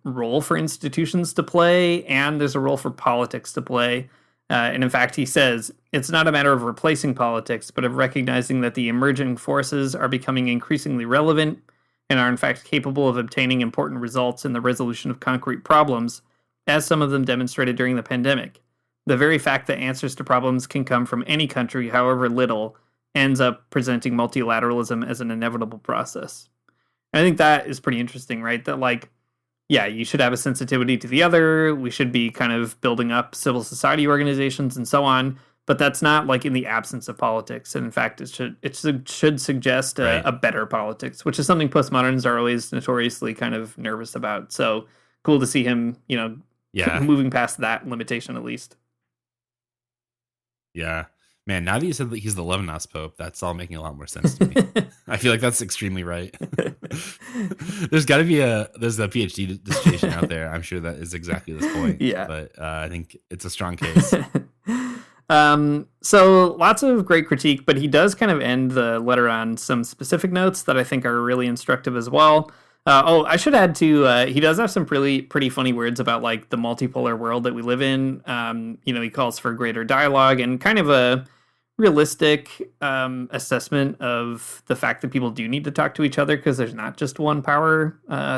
role for institutions to play, and there's a role for politics to play. And in fact, he says, it's not a matter of replacing politics, but of recognizing that the emerging forces are becoming increasingly relevant and are in fact capable of obtaining important results in the resolution of concrete problems, as some of them demonstrated during the pandemic. The very fact that answers to problems can come from any country, however little, ends up presenting multilateralism as an inevitable process. And I think that is pretty interesting, right? That, like, yeah, you should have a sensitivity to the other. We should be kind of building up civil society organizations and so on. But that's not like in the absence of politics. And in fact, it should suggest a better politics, which is something postmoderns are always notoriously kind of nervous about. So cool to see him, moving past that limitation at least. Yeah. Man, now that you said that he's the Levinas Pope, that's all making a lot more sense to me. I feel like that's extremely right. There's got to be there's a PhD dissertation out there. I'm sure that is exactly this point. Yeah. But I think it's a strong case. So lots of great critique, but he does kind of end the letter on some specific notes that I think are really instructive as well. I should add too, he does have some pretty funny words about like the multipolar world that we live in. He calls for greater dialogue and kind of a realistic assessment of the fact that people do need to talk to each other because there's not just one power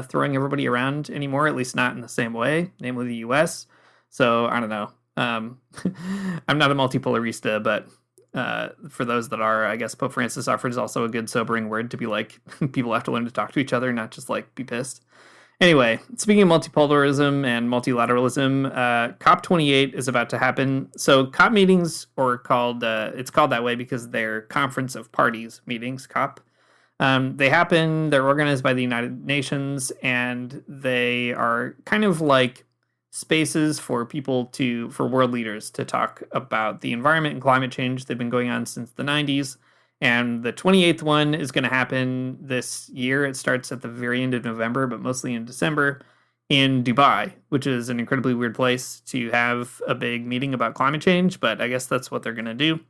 throwing everybody around anymore, at least not in the same way, namely the US. So I don't know. I'm not a multipolarista, but for those that are, I guess Pope Francis offers also a good sobering word to be like, people have to learn to talk to each other, not just like be pissed. Anyway, speaking of multipolarism and multilateralism, COP28 is about to happen. So COP meetings are called, it's called that way because they're Conference of Parties meetings, COP. They're organized by the United Nations, and they are kind of like spaces for world leaders to talk about the environment and climate change. They've been going on since the 90s. And the 28th one is going to happen this year. It starts at the very end of November, but mostly in December in Dubai, which is an incredibly weird place to have a big meeting about climate change. But I guess that's what they're going to do.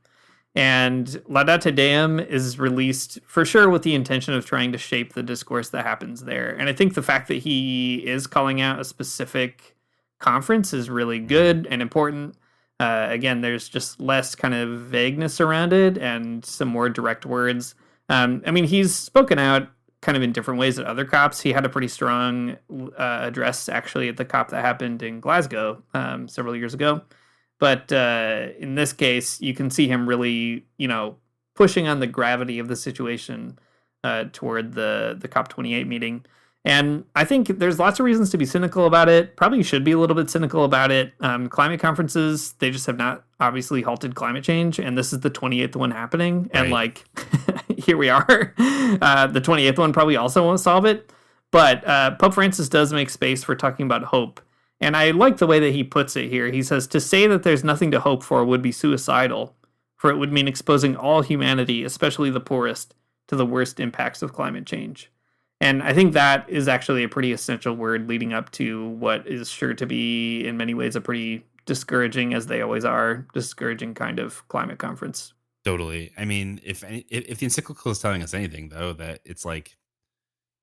And Laudate Deum is released for sure with the intention of trying to shape the discourse that happens there. And I think the fact that he is calling out a specific conference is really good and important. Again, there's just less kind of vagueness around it and some more direct words. I mean, he's spoken out kind of in different ways at other COPs. He had a pretty strong address actually at the COP that happened in Glasgow several years ago. But in this case, you can see him really, pushing on the gravity of the situation toward the COP28 meeting. And I think there's lots of reasons to be cynical about it. Probably should be a little bit cynical about it. Climate conferences, they just have not obviously halted climate change. And this is the 28th one happening. Right. And here we are. The 28th one probably also won't solve it. But Pope Francis does make space for talking about hope. And I like the way that he puts it here. He says, to say that there's nothing to hope for would be suicidal, for it would mean exposing all humanity, especially the poorest, to the worst impacts of climate change. And I think that is actually a pretty essential word leading up to what is sure to be, in many ways, a pretty discouraging, as they always are, discouraging kind of climate conference. Totally. I mean, if the encyclical is telling us anything, though, that it's like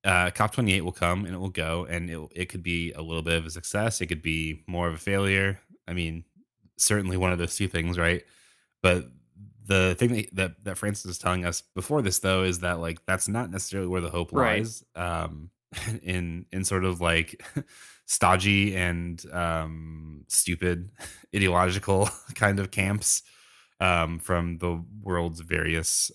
COP28 will come and it will go, and it could be a little bit of a success. It could be more of a failure. I mean, certainly one of those two things, right? But the thing that Francis is telling us before this, though, is that like that's not necessarily where the hope lies. Right. In sort of like stodgy and stupid ideological kind of camps from the world's various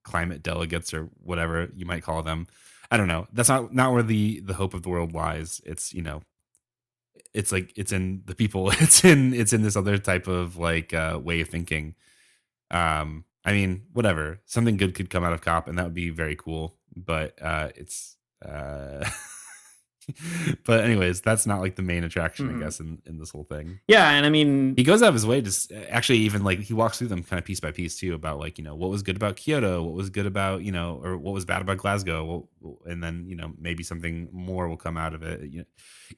climate delegates or whatever you might call them. I don't know. That's not where the hope of the world lies. It's it's like it's in the people. It's in this other type of like way of thinking. I mean, whatever. Something good could come out of COP, and that would be very cool. But it's. But anyways, that's not like the main attraction, I guess, in this whole thing. Yeah, and I mean, he goes out of his way to actually even like he walks through them kind of piece by piece too about like what was good about Kyoto, what was good about or what was bad about Glasgow, and then maybe something more will come out of it.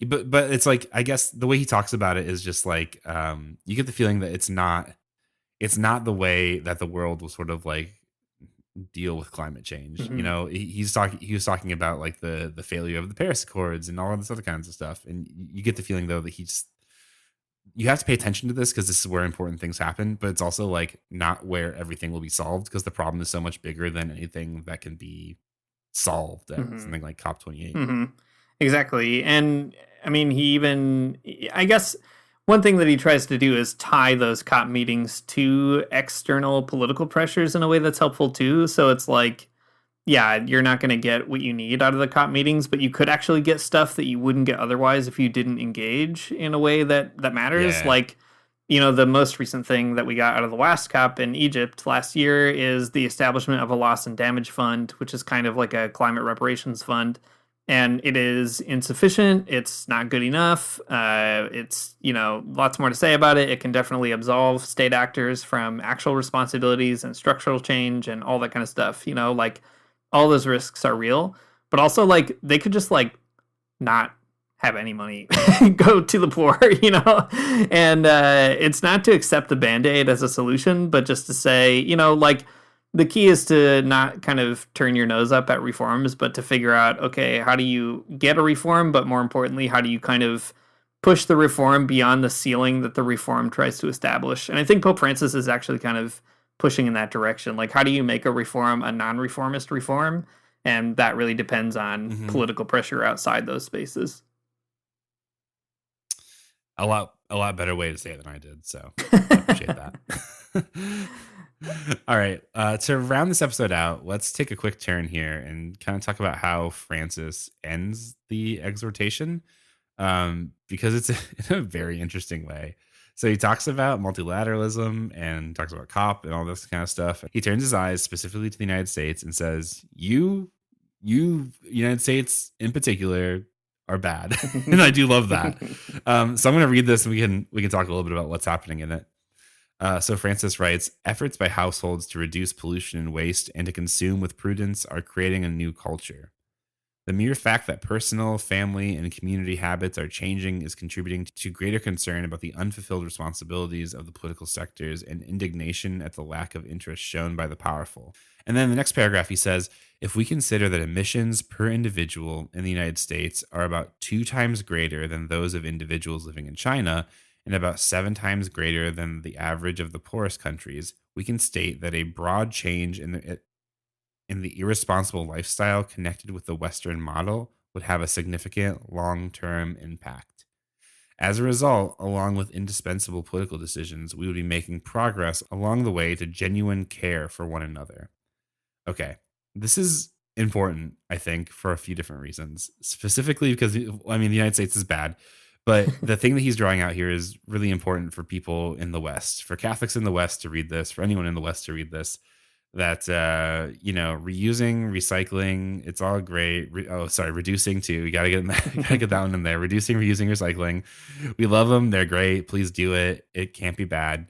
But it's like I guess the way he talks about it is just like you get the feeling that it's not the way that the world will sort of like deal with climate change. He was talking about like the failure of the Paris Accords and all of this other kinds of stuff, and you get the feeling though that you have to pay attention to this because this is where important things happen, but it's also like not where everything will be solved because the problem is so much bigger than anything that can be solved at something like COP28. Exactly. And I mean, I guess one thing that he tries to do is tie those COP meetings to external political pressures in a way that's helpful too. So it's like, yeah, you're not going to get what you need out of the COP meetings, but you could actually get stuff that you wouldn't get otherwise if you didn't engage in a way that matters. Yeah. Like, the most recent thing that we got out of the last COP in Egypt last year is the establishment of a loss and damage fund, which is kind of like a climate reparations fund. And it is insufficient. It's not good enough. It's, lots more to say about it. It can definitely absolve state actors from actual responsibilities and structural change and all that kind of stuff. Like all those risks are real, but also like they could just like not have any money go to the poor, and it's not to accept the Band-Aid as a solution, but just to say, like, the key is to not kind of turn your nose up at reforms, but to figure out, okay, how do you get a reform? But more importantly, how do you kind of push the reform beyond the ceiling that the reform tries to establish? And I think Pope Francis is actually kind of pushing in that direction. Like, how do you make a reform a non-reformist reform? And that really depends on political pressure outside those spaces. A lot better way to say it than I did. So I appreciate that. All right. To round this episode out, let's take a quick turn here and kind of talk about how Francis ends the exhortation, because it's in a very interesting way. So he talks about multilateralism and talks about COP and all this kind of stuff. He turns his eyes specifically to the United States and says, you United States in particular are bad. And I do love that. So I'm going to read this and we can talk a little bit about what's happening in it. So Francis writes, efforts by households to reduce pollution and waste and to consume with prudence are creating a new culture. The mere fact that personal, family, and community habits are changing is contributing to greater concern about the unfulfilled responsibilities of the political sectors and indignation at the lack of interest shown by the powerful. And then the next paragraph, he says, if we consider that emissions per individual in the United States are about 2 times greater than those of individuals living in China and about 7 times greater than the average of the poorest countries, we can state that a broad change in the irresponsible lifestyle connected with the Western model would have a significant long-term impact. As a result, along with indispensable political decisions, we would be making progress along the way to genuine care for one another. Okay, this is important, I think, for a few different reasons. Specifically because, I mean, the United States is bad, but the thing that he's drawing out here is really important for people in the West, for Catholics in the West to read this, for anyone in the West to read this. That reusing, recycling, it's all great. Reducing too. You gotta get that one in there. Reducing, reusing, recycling. We love them. They're great. Please do it. It can't be bad.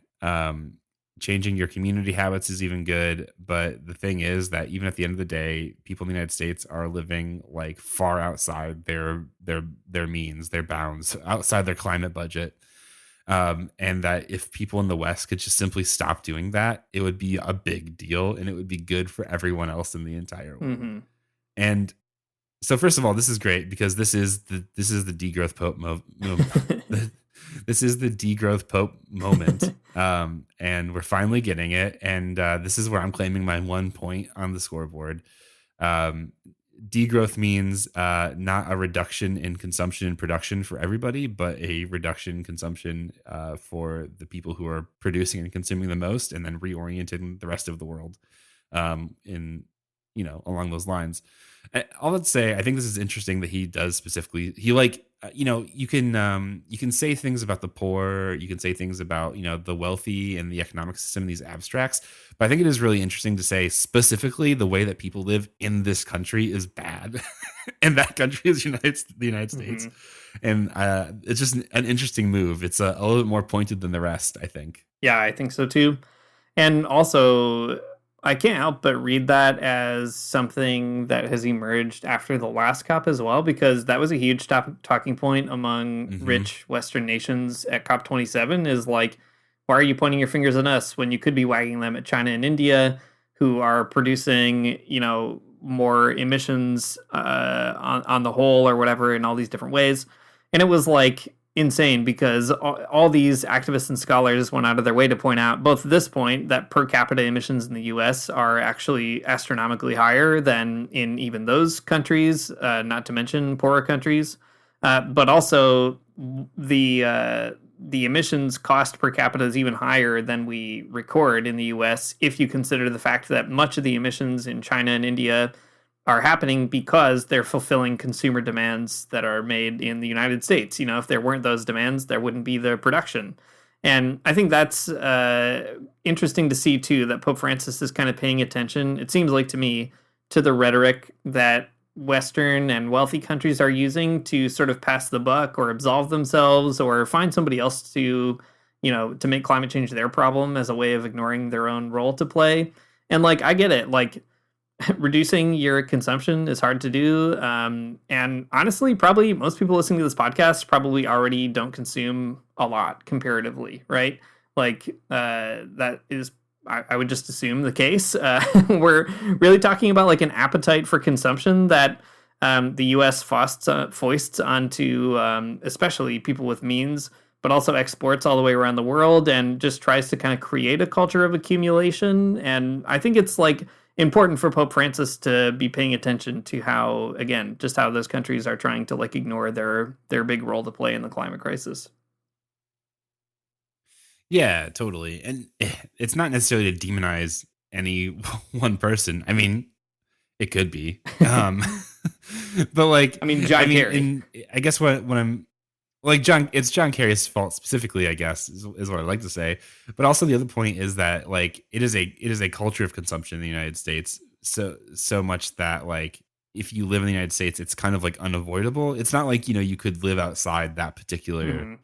Changing your community habits is even good. But the thing is that even at the end of the day, people in the United States are living like far outside their means, their bounds, outside their climate budget. And that if people in the West could just simply stop doing that, it would be a big deal and it would be good for everyone else in the entire world. Mm-hmm. And so, first of all, this is great because this is the degrowth Pope this is the degrowth Pope moment, and we're finally getting it. And this is where I'm claiming my 1 point on the scoreboard. Degrowth means not a reduction in consumption and production for everybody, but a reduction in consumption for the people who are producing and consuming the most, and then reorienting the rest of the world along those lines. All that to say, I think this is interesting that he does specifically. He you can say things about the poor, you can say things about the wealthy and the economic system, these abstracts, but I think it is really interesting to say specifically the way that people live in this country is bad, and that country is the United States, and it's just an interesting move. It's a little bit more pointed than the rest, I think. Yeah, I think so too, and also, I can't help but read that as something that has emerged after the last COP as well, because that was a huge talking point among rich Western nations at COP27 is like, why are you pointing your fingers at us when you could be wagging them at China and India, who are producing, more emissions on the whole or whatever in all these different ways. And it was like insane because all these activists and scholars went out of their way to point out both this point that per capita emissions in the US are actually astronomically higher than in even those countries, not to mention poorer countries, but also the emissions cost per capita is even higher than we record in the US if you consider the fact that much of the emissions in China and India are happening because they're fulfilling consumer demands that are made in the United States. If there weren't those demands, there wouldn't be the production. And I think that's interesting to see, too, that Pope Francis is kind of paying attention, it seems like to me, to the rhetoric that Western and wealthy countries are using to sort of pass the buck or absolve themselves or find somebody else to make climate change their problem as a way of ignoring their own role to play. And I get it. Reducing your consumption is hard to do. And honestly, probably most people listening to this podcast probably already don't consume a lot comparatively, right? That is, I would just assume the case. We're really talking about an appetite for consumption that the U.S. foists onto especially people with means, but also exports all the way around the world and just tries to kind of create a culture of accumulation. And I think it's important for Pope Francis to be paying attention to how those countries are trying to ignore their big role to play in the climate crisis. Yeah, totally. And it's not necessarily to demonize any one person. I mean, it could be. But John Kerry. I guess what I'm it's John Kerry's fault specifically, I guess, is what I'd like to say. But also the other point is that it is a culture of consumption in the United States. So much that if you live in the United States, it's kind of unavoidable. It's not you could live outside that particular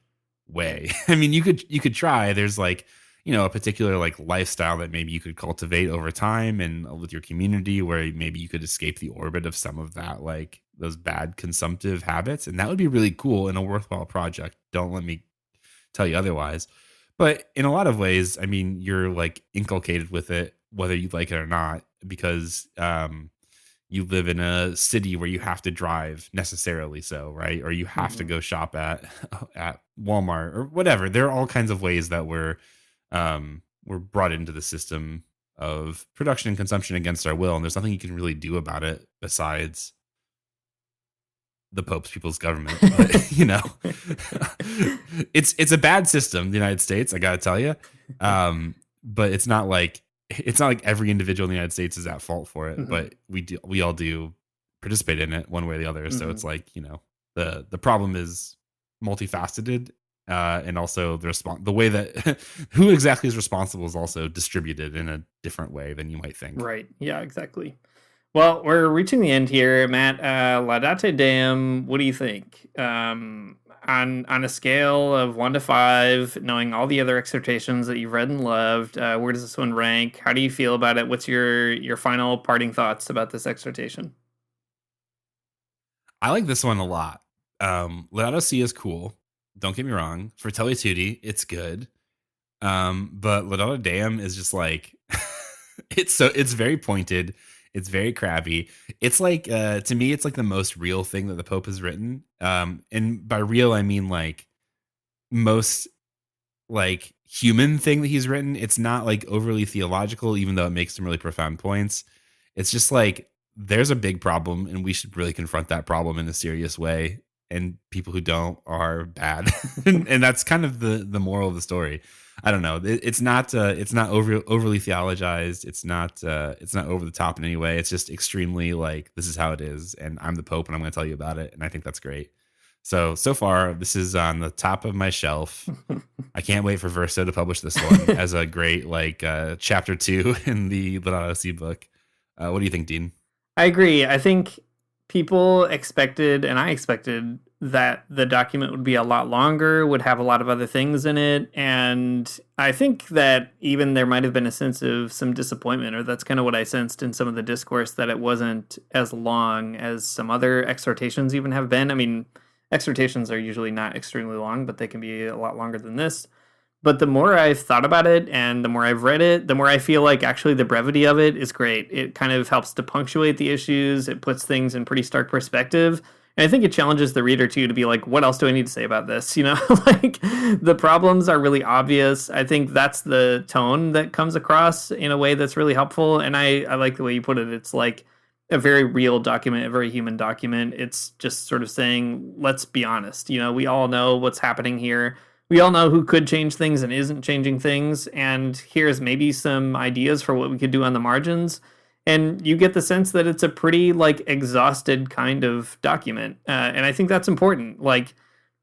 way. I mean, you could try. There's a particular lifestyle that maybe you could cultivate over time and with your community where maybe you could escape the orbit of some of that those bad consumptive habits. And that would be really cool and a worthwhile project. Don't let me tell you otherwise. But in a lot of ways, I mean, you're like inculcated with it, whether you like it or not, because you live in a city where you have to drive necessarily so, right? Or you have to go shop at Walmart or whatever. There are all kinds of ways that we're brought into the system of production and consumption against our will, and there's nothing you can really do about it besides the Pope's people's government. But, you know, it's a bad system, the United States, I gotta tell you. But it's not like every individual in the United States is at fault for it, but we all do participate in it one way or the other. So it's like, you know, the problem is multifaceted, and also the way that who exactly is responsible is also distributed in a different way than you might think. Right. Yeah, exactly. Well, we're reaching the end here, Matt. Laudate Deum, what do you think? On a scale of 1 to 5, knowing all the other exhortations that you've read and loved, where does this one rank? How do you feel about it? What's your final parting thoughts about this exhortation? I like this one a lot. Laudato Si is cool. Don't get me wrong. Fratelli Tutti, it's good. But Laudate Deum is just like it's very pointed. It's very crabby. It's like, to me, it's like the most real thing that the Pope has written. And by real, I mean like most like human thing that he's written. It's not like overly theological, even though it makes some really profound points. It's just like, there's a big problem and we should really confront that problem in a serious way. And people who don't are bad. And that's kind of the moral of the story. I don't know. It's not overly theologized. It's not over the top in any way. It's just extremely like, this is how it is, and I'm the Pope, and I'm going to tell you about it. And I think that's great. So far, this is on the top of my shelf. I can't wait for Verso to publish this one as a great like chapter 2 in the Laudato Si book. What do you think, Dean? I agree. I think people expected, and I expected, that the document would be a lot longer, would have a lot of other things in it. And I think that even there might have been a sense of some disappointment, or that's kind of what I sensed in some of the discourse, that it wasn't as long as some other exhortations even have been. I mean, exhortations are usually not extremely long, but they can be a lot longer than this. But the more I've thought about it and the more I've read it, the more I feel like actually the brevity of it is great. It kind of helps to punctuate the issues. It puts things in pretty stark perspective. And I think it challenges the reader, too, to be like, what else do I need to say about this? You know, like the problems are really obvious. I think that's the tone that comes across in a way that's really helpful. And I like the way you put it. It's like a very real document, a very human document. It's just sort of saying, let's be honest. You know, we all know what's happening here. We all know who could change things and isn't changing things. And here's maybe some ideas for what we could do on the margins. And you get the sense that it's a pretty like exhausted kind of document. And I think that's important. Like,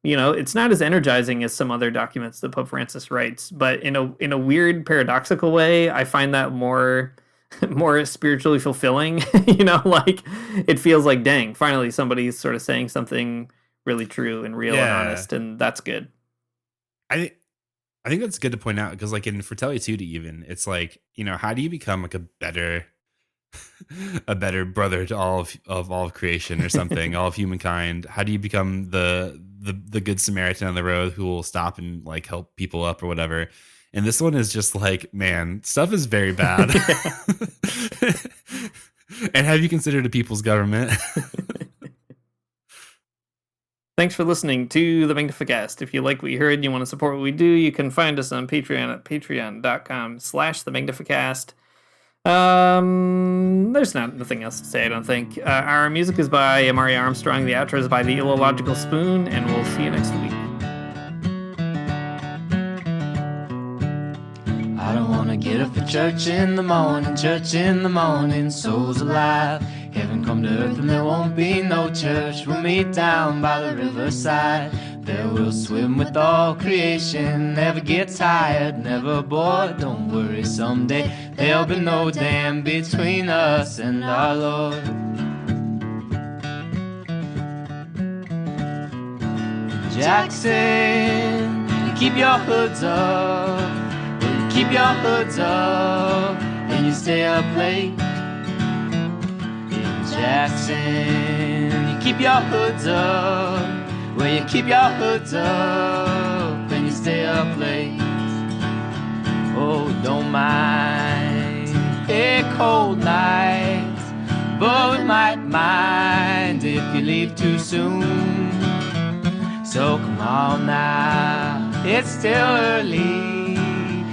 you know, it's not as energizing as some other documents that Pope Francis writes, but in a weird paradoxical way, I find that more spiritually fulfilling. You know, like it feels like, dang, finally somebody's sort of saying something really true and real and honest, and that's good. I think that's good to point out, because like in Fratelli Tutti even, it's like, you know, how do you become like a better brother to all of creation or something, all of humankind? How do you become the good Samaritan on the road who will stop and like help people up or whatever? And this one is just like, man, stuff is very bad. And have you considered a people's government? Thanks for listening to the Magnificast. If you like what you heard and you want to support what we do, you can find us on Patreon at patreon.com/themagnificast. There's nothing else to say, I don't think. Our music is by Amari Armstrong. The outro is by The Illogical Spoon, and we'll see you next week. I don't want to get up for church in the morning, souls alive. Heaven come to earth and there won't be no church. We'll meet down by the riverside. There we'll swim with all creation. Never get tired, never bored. Don't worry, someday there'll be no dam between us and our Lord. Jackson, keep your hoods up. Keep your hoods up and you stay up late. Jackson, you keep your hoods up. Well, you keep your hoods up and you stay up late. Oh, don't mind a cold night, but we might mind if you leave too soon. So come on now, it's still early.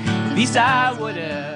At least I would have